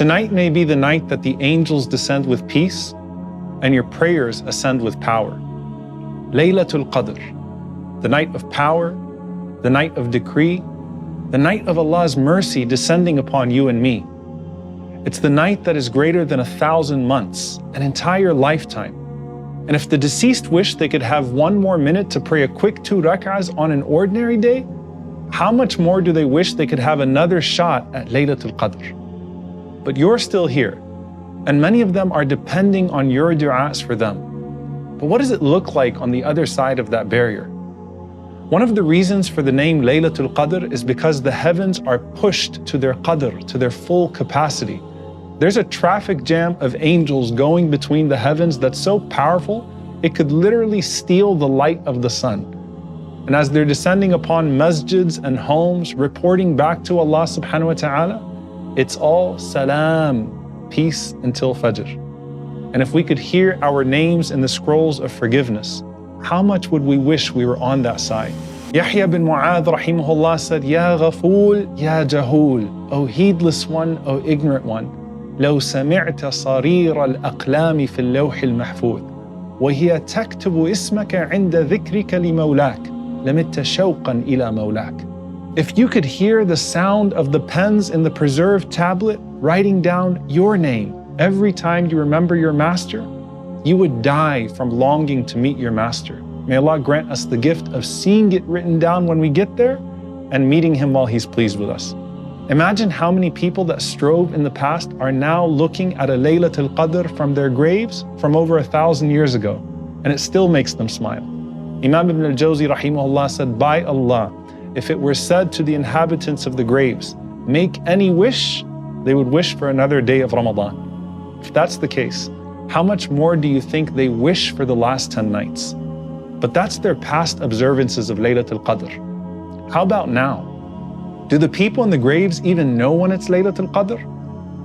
Tonight may be the night that the angels descend with peace and your prayers ascend with power. Laylatul Qadr, the night of power, the night of decree, the night of Allah's mercy descending upon you and me. It's the night that is greater than 1,000 months, an entire lifetime. And if the deceased wished they could have one more minute to pray a quick 2 rak'ahs on an ordinary day, how much more do they wish they could have another shot at Laylatul Qadr? But you're still here, and many of them are depending on your du'as for them. But what does it look like on the other side of that barrier? One of the reasons for the name Laylatul Qadr is because the heavens are pushed to their qadr, to their full capacity. There's a traffic jam of angels going between the heavens that's so powerful, it could literally steal the light of the sun. And as they're descending upon masjids and homes, reporting back to Allah subhanahu wa ta'ala, it's all salam, peace until Fajr. And if we could hear our names in the scrolls of forgiveness, how much would we wish we were on that side? Yahya bin Mu'adh rahimahullah said, Ya Ghaful, Ya Jahul, O heedless one, O ignorant one, لو سمعت صرير الأقلام في اللوح المحفوظ وهي تكتب اسمك عند ذكرك لمولاك لمت شوقا إلى مولاك. If you could hear the sound of the pens in the preserved tablet writing down your name every time you remember your master, you would die from longing to meet your master. May Allah grant us the gift of seeing it written down when we get there and meeting him while he's pleased with us. Imagine how many people that strove in the past are now looking at a Laylatul Qadr from their graves from over 1,000 years ago, and it still makes them smile. Imam Ibn al-Jawzi rahimahullah said, by Allah, if it were said to the inhabitants of the graves, make any wish, they would wish for another day of Ramadan. If that's the case, how much more do you think they wish for the last 10 nights? But that's their past observances of Laylatul Qadr. How about now? Do the people in the graves even know when it's Laylatul Qadr?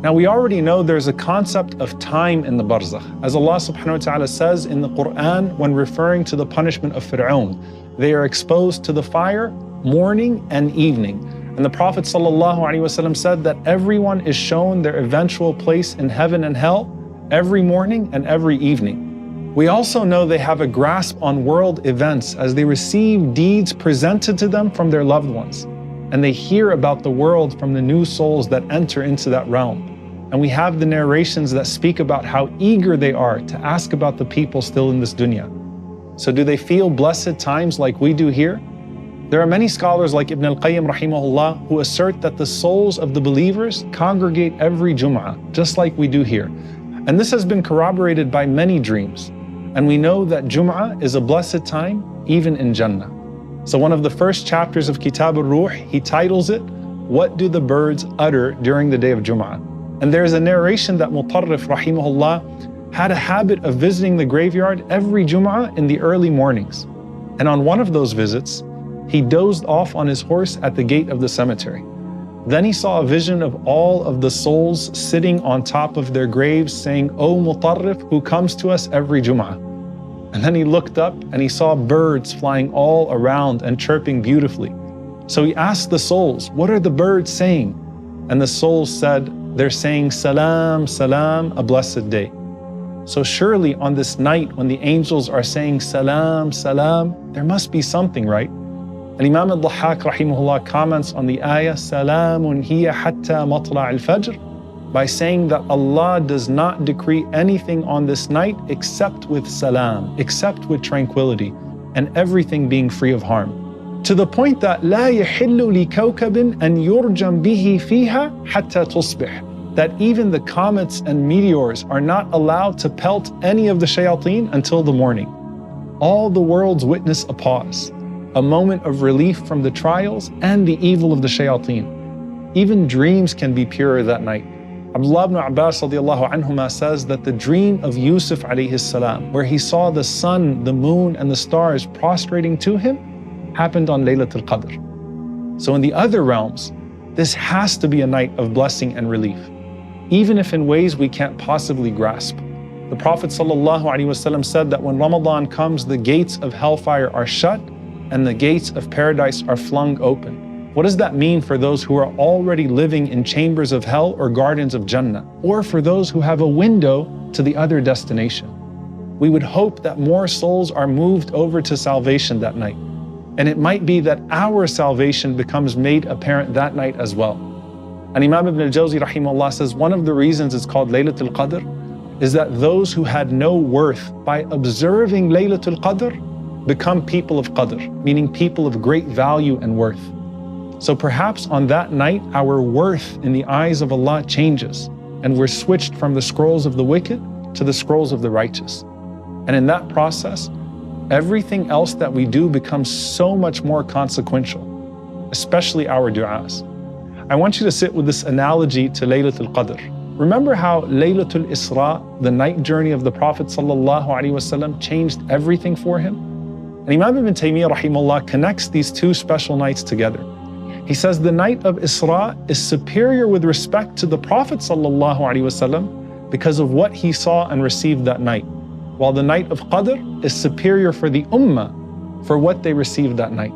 Now we already know there's a concept of time in the barzakh. As Allah subhanahu wa ta'ala says in the Qur'an when referring to the punishment of Fir'aun, they are exposed to the fire morning and evening. And the Prophet ﷺ said that everyone is shown their eventual place in heaven and hell every morning and every evening. We also know they have a grasp on world events as they receive deeds presented to them from their loved ones. And they hear about the world from the new souls that enter into that realm. And we have the narrations that speak about how eager they are to ask about the people still in this dunya. So do they feel blessed times like we do here? There are many scholars like Ibn al-Qayyim rahimahullah who assert that the souls of the believers congregate every Jum'ah, just like we do here. And this has been corroborated by many dreams. And we know that Jum'ah is a blessed time even in Jannah. So one of the first chapters of Kitab al-Ruh, he titles it, What Do the Birds Utter During the Day of Jum'ah? And there's a narration that Mutarrif rahimahullah had a habit of visiting the graveyard every Jum'ah in the early mornings. And on one of those visits, he dozed off on his horse at the gate of the cemetery. Then he saw a vision of all of the souls sitting on top of their graves saying, O Mutarrif, who comes to us every Jum'ah. And then he looked up and he saw birds flying all around and chirping beautifully. So he asked the souls, what are the birds saying? And the souls said, they're saying, Salam, Salam, a blessed day. So surely on this night when the angels are saying Salam, Salam, there must be something, right? And Imam al-Dhahhak rahimahullah comments on the ayah, Salamun hiya hatta matla' al-fajr, by saying that Allah does not decree anything on this night except with salam, except with tranquility, and everything being free of harm. To the point that لا يحل لكوكب أن يرجم به فيها حتى تصبح, that even the comets and meteors are not allowed to pelt any of the shayateen until the morning. All the worlds witness a pause, a moment of relief from the trials and the evil of the shayateen. Even dreams can be purer that night. Abdullah ibn Abbas radiallahu anhuma says that the dream of Yusuf alayhi salam, where he saw the sun, the moon, and the stars prostrating to him, happened on Laylatul Qadr. So in the other realms, this has to be a night of blessing and relief, even if in ways we can't possibly grasp. The Prophet ﷺ said that when Ramadan comes, the gates of hellfire are shut and the gates of paradise are flung open. What does that mean for those who are already living in chambers of hell or gardens of Jannah, or for those who have a window to the other destination? We would hope that more souls are moved over to salvation that night. And it might be that our salvation becomes made apparent that night as well. And Imam Ibn al-Jawzi rahimahullah says one of the reasons it's called Laylatul Qadr is that those who had no worth by observing Laylatul Qadr become people of Qadr, meaning people of great value and worth. So perhaps on that night, our worth in the eyes of Allah changes, and we're switched from the scrolls of the wicked to the scrolls of the righteous. And in that process, everything else that we do becomes so much more consequential, especially our du'as. I want you to sit with this analogy to Laylatul Qadr. Remember how Laylatul Isra, the night journey of the Prophet ﷺ, changed everything for him? And Imam Ibn Taymiyyah rahimahullah connects these two special nights together. He says the night of Isra is superior with respect to the Prophet ﷺ because of what he saw and received that night, while the night of Qadr is superior for the Ummah for what they received that night.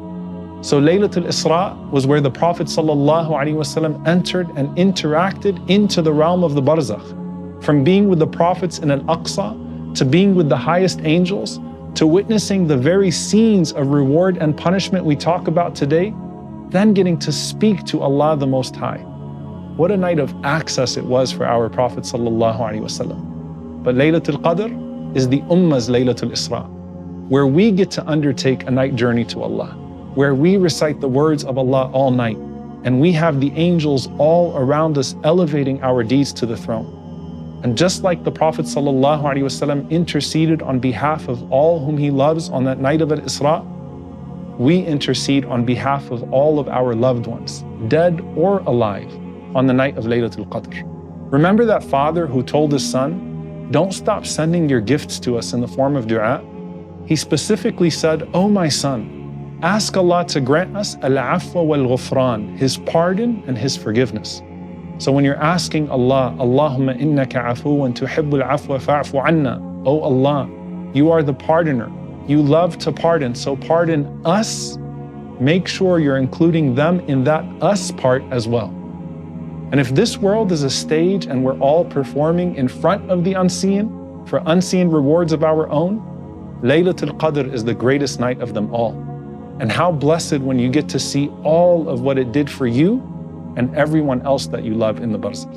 So Laylatul Isra was where the Prophet ﷺ entered and interacted into the realm of the Barzakh, from being with the prophets in Al-Aqsa, to being with the highest angels, to witnessing the very scenes of reward and punishment we talk about today, then getting to speak to Allah the Most High. What a night of access it was for our Prophet ﷺ. But Laylatul Qadr is the Ummah's Laylatul Isra, where we get to undertake a night journey to Allah, where we recite the words of Allah all night, and we have the angels all around us elevating our deeds to the throne. And just like the Prophet ﷺ interceded on behalf of all whom he loves on that night of Al-Isra, we intercede on behalf of all of our loved ones, dead or alive, on the night of Laylatul Qadr. Remember that father who told his son, "Don't stop sending your gifts to us in the form of dua"? He specifically said, "Oh my son, ask Allah to grant us al-afwa wal-ghufran, His pardon and His forgiveness." So when you're asking Allah, Allahumma innaka afuwan tuhibbul afwa fa'fu anna, oh Allah, you are the pardoner, you love to pardon, so pardon us. Make sure you're including them in that us part as well. And if this world is a stage and we're all performing in front of the unseen for unseen rewards of our own, Laylatul Qadr is the greatest night of them all. And how blessed when you get to see all of what it did for you and everyone else that you love in the barzakh.